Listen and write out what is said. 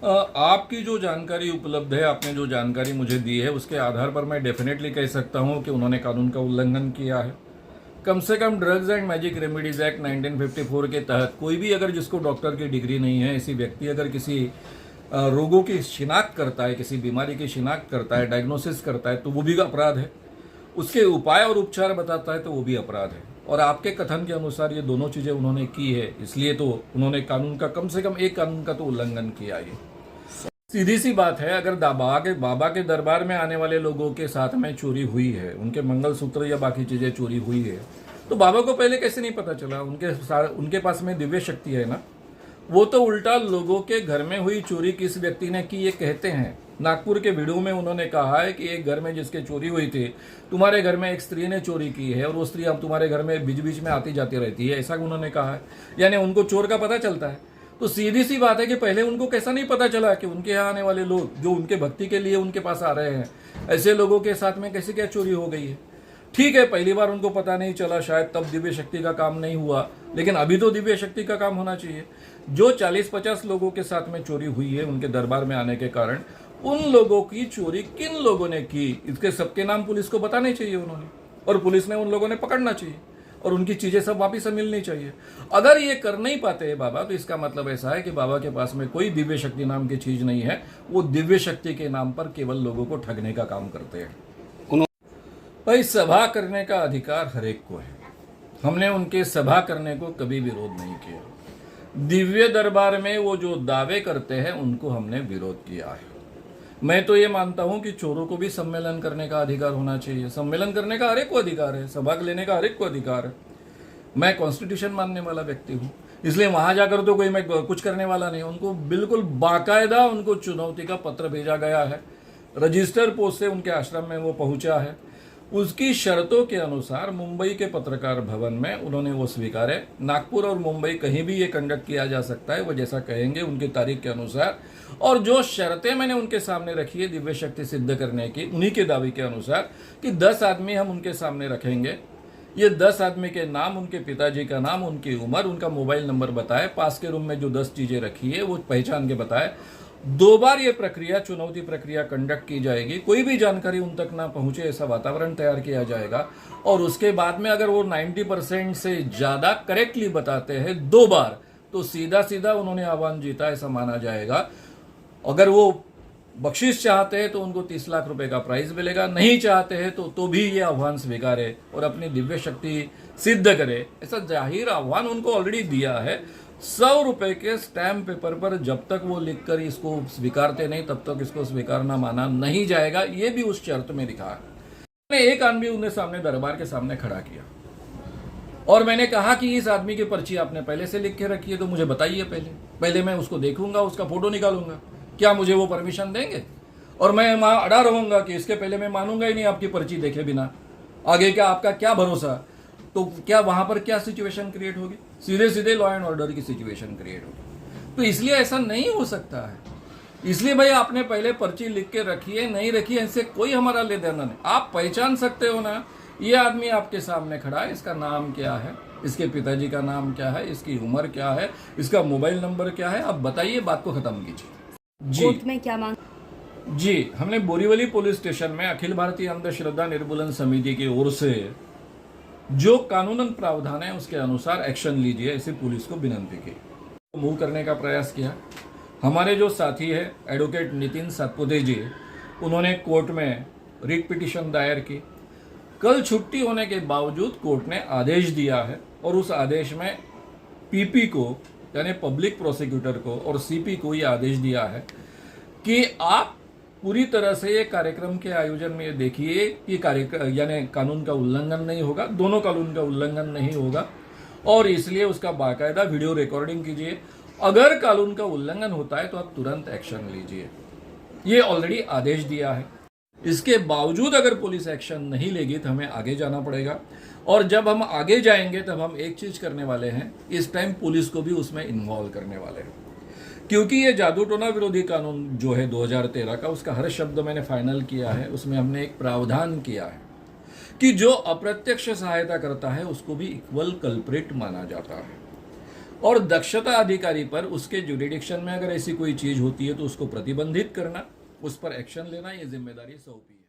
आपकी जो जानकारी उपलब्ध है, आपने जो जानकारी मुझे दी है, उसके आधार पर मैं डेफिनेटली कह सकता हूं कि उन्होंने कानून का उल्लंघन किया है। कम से कम drugs and magic remedies act 1954 के तहत कोई भी अगर जिसको डॉक्टर की डिग्री नहीं है, ऐसी व्यक्ति अगर किसी रोगों की शिनाख्त करता है, किसी बीमारी की शिनाख्त करता है, डायग्नोसिस करता है, तो वो भी अपराध है। उसके उपाय और उपचार बताता है तो वो भी अपराध है। और आपके कथन के अनुसार ये दोनों चीज़ें उन्होंने की है, इसलिए तो उन्होंने कानून का कम से कम एक कानून का तो उल्लंघन किया है। सीधी सी बात है, अगर बाबा के दरबार में आने वाले लोगों के साथ में चोरी हुई है, उनके मंगलसूत्र या बाकी चीजें चोरी हुई है, तो बाबा को पहले कैसे नहीं पता चला? उनके पास में दिव्य शक्ति है ना। वो तो उल्टा लोगों के घर में हुई चोरी किस व्यक्ति ने की ये कहते हैं। नागपुर के वीडियो में उन्होंने कहा है कि एक घर में जिसके चोरी हुई थी, तुम्हारे घर में एक स्त्री ने चोरी की है और वो स्त्री अब तुम्हारे घर में बीच बीच में आती जाती रहती है, ऐसा उन्होंने कहा है। यानी उनको चोर का पता चलता है। तो सीधी सी बात है कि पहले उनको कैसा नहीं पता चला कि उनके यहाँ आने वाले लोग जो उनके भक्ति के लिए उनके पास आ रहे हैं, ऐसे लोगों के साथ में कैसे क्या चोरी हो गई है। ठीक है, पहली बार उनको पता नहीं चला, शायद तब दिव्य शक्ति का काम नहीं हुआ, लेकिन अभी तो दिव्य शक्ति का काम होना चाहिए। जो 40-50 लोगों के साथ में चोरी हुई है उनके दरबार में आने के कारण, उन लोगों की चोरी किन लोगों ने की, इसके सबके नाम पुलिस को बताने चाहिए उन्होंने, और पुलिस ने उन लोगों ने पकड़ना चाहिए और उनकी चीजें सब वापिस मिलनी चाहिए। अगर ये कर नहीं पाते हैं बाबा, तो इसका मतलब ऐसा है कि बाबा के पास में कोई दिव्य शक्ति नाम की चीज नहीं है। वो दिव्य शक्ति के नाम पर केवल लोगों को ठगने का काम करते हैं। भाई, सभा करने का अधिकार हर एक को है। हमने उनके सभा करने को कभी विरोध नहीं किया। दिव्य दरबार में वो जो दावे करते हैं उनको हमने विरोध किया है। मैं तो ये मानता हूं कि चोरों को भी सम्मेलन करने का अधिकार होना चाहिए। सम्मेलन करने का हर एक को अधिकार है, सभा लेने का हर एक को अधिकार है। मैं कॉन्स्टिट्यूशन मानने वाला व्यक्ति हूं, इसलिए वहां जाकर तो कोई मैं कुछ करने वाला नहीं। उनको बिल्कुल बाकायदा उनको चुनौती का पत्र भेजा गया है, रजिस्टर पोस्ट से उनके आश्रम में वो पहुंचा है। उसकी शर्तों के अनुसार मुंबई के पत्रकार भवन में उन्होंने वो स्वीकारे। नागपुर और मुंबई कहीं भी ये कंडक्ट किया जा सकता है, वो जैसा कहेंगे उनकी तारीख के अनुसार। और जो शर्तें मैंने उनके सामने रखी है दिव्य शक्ति सिद्ध करने की, उन्हीं के दावे के अनुसार कि 10 आदमी हम उनके सामने रखेंगे। ये 10 आदमी के नाम, उनके पिताजी का नाम, उनकी उम्र, उनका मोबाइल नंबर बताए, पास के रूम में जो 10 चीजें रखी है वो पहचान के बताए। 2 बार ये प्रक्रिया, चुनौती प्रक्रिया कंडक्ट की जाएगी। कोई भी जानकारी उन तक ना पहुंचे ऐसा वातावरण तैयार किया जाएगा। और उसके बाद में अगर वो 90% से ज्यादा करेक्टली बताते हैं 2 बार, तो सीधा सीधा उन्होंने आह्वान जीता ऐसा माना जाएगा। अगर वो बख्शिश चाहते हैं तो उनको 30 लाख रुपए का प्राइज मिलेगा, नहीं चाहते हैं तो भी ये आह्वान स्वीकारे और अपनी दिव्य शक्ति सिद्ध करे। ऐसा जाहिर आह्वान उनको ऑलरेडी दिया है। 100 रुपए के स्टैम्प पेपर पर जब तक वो लिखकर इसको स्वीकारते नहीं, तब तक इसको स्वीकारना माना नहीं जाएगा। ये भी उस शर्त में लिखा है। मैंने एक आदमी उन्हें सामने दरबार के सामने खड़ा किया और मैंने कहा कि इस आदमी की पर्ची आपने पहले से लिख के रखी है, तो मुझे बताइए पहले मैं उसको देखूंगा, उसका फोटो निकालूंगा, क्या मुझे वो परमिशन देंगे? और मैं वहां अड़ा रहूंगा कि इसके पहले मैं मानूंगा ही नहीं आपकी पर्ची देखे बिना। आगे क्या आपका क्या भरोसा? तो क्या वहां पर क्या सिचुएशन क्रिएट होगी? सीधे सीधे लॉ एंड ऑर्डर की सिचुएशन क्रिएट होगी। तो इसलिए ऐसा नहीं हो सकता है। इसलिए भाई आपने पहले पर्ची लिख के रखी है, नहीं रखी है, इससे कोई हमारा ले देना नहीं। आप पहचान सकते हो ना, ये आदमी आपके सामने खड़ा है, इसका नाम क्या है, इसके पिताजी का नाम क्या है, इसकी उम्र क्या है, इसका मोबाइल नंबर क्या है, आप बताइए, बात को खत्म कीजिए। कोर्ट में क्या मांग? जी, हमने बोरीवली पुलिस स्टेशन में अखिल भारतीय अंधश्रद्धा निर्मूलन समिति की ओर से जो कानूनन प्रावधान है उसके अनुसार एक्शन लीजिए, ऐसे पुलिस को विनंती की। मूव करने का प्रयास किया। हमारे जो साथी है एडवोकेट नितिन सातपुते जी, उन्होंने कोर्ट में रिट पिटीशन दायर की। कल छुट्टी होने के बावजूद कोर्ट ने आदेश दिया है और उस आदेश में पीपी को यानी पब्लिक प्रोसिक्यूटर को और सीपी को ये आदेश दिया है कि आप पूरी तरह से ये कार्यक्रम के आयोजन में ये देखिए कि कार्यक्रम यानी कानून का उल्लंघन नहीं होगा, दोनों कानून का उल्लंघन नहीं होगा, और इसलिए उसका बाकायदा वीडियो रिकॉर्डिंग कीजिए। अगर कानून का उल्लंघन होता है तो आप तुरंत एक्शन लीजिए, ये ऑलरेडी आदेश दिया है। इसके बावजूद अगर पुलिस एक्शन नहीं लेगी तो हमें आगे जाना पड़ेगा, और जब हम आगे जाएंगे तब हम एक चीज करने वाले हैं, इस टाइम पुलिस को भी उसमें इन्वॉल्व करने वाले हैं। क्योंकि ये जादू टोना विरोधी कानून जो है 2013 का, उसका हर शब्द मैंने फाइनल किया है। उसमें हमने एक प्रावधान किया है कि जो अप्रत्यक्ष सहायता करता है उसको भी इक्वल कल्प्रिट माना जाता है। और दक्षता अधिकारी पर उसके जुरिडिक्शन में अगर ऐसी कोई चीज होती है तो उसको प्रतिबंधित करना, उस पर एक्शन लेना, ये जिम्मेदारी सौंपी है।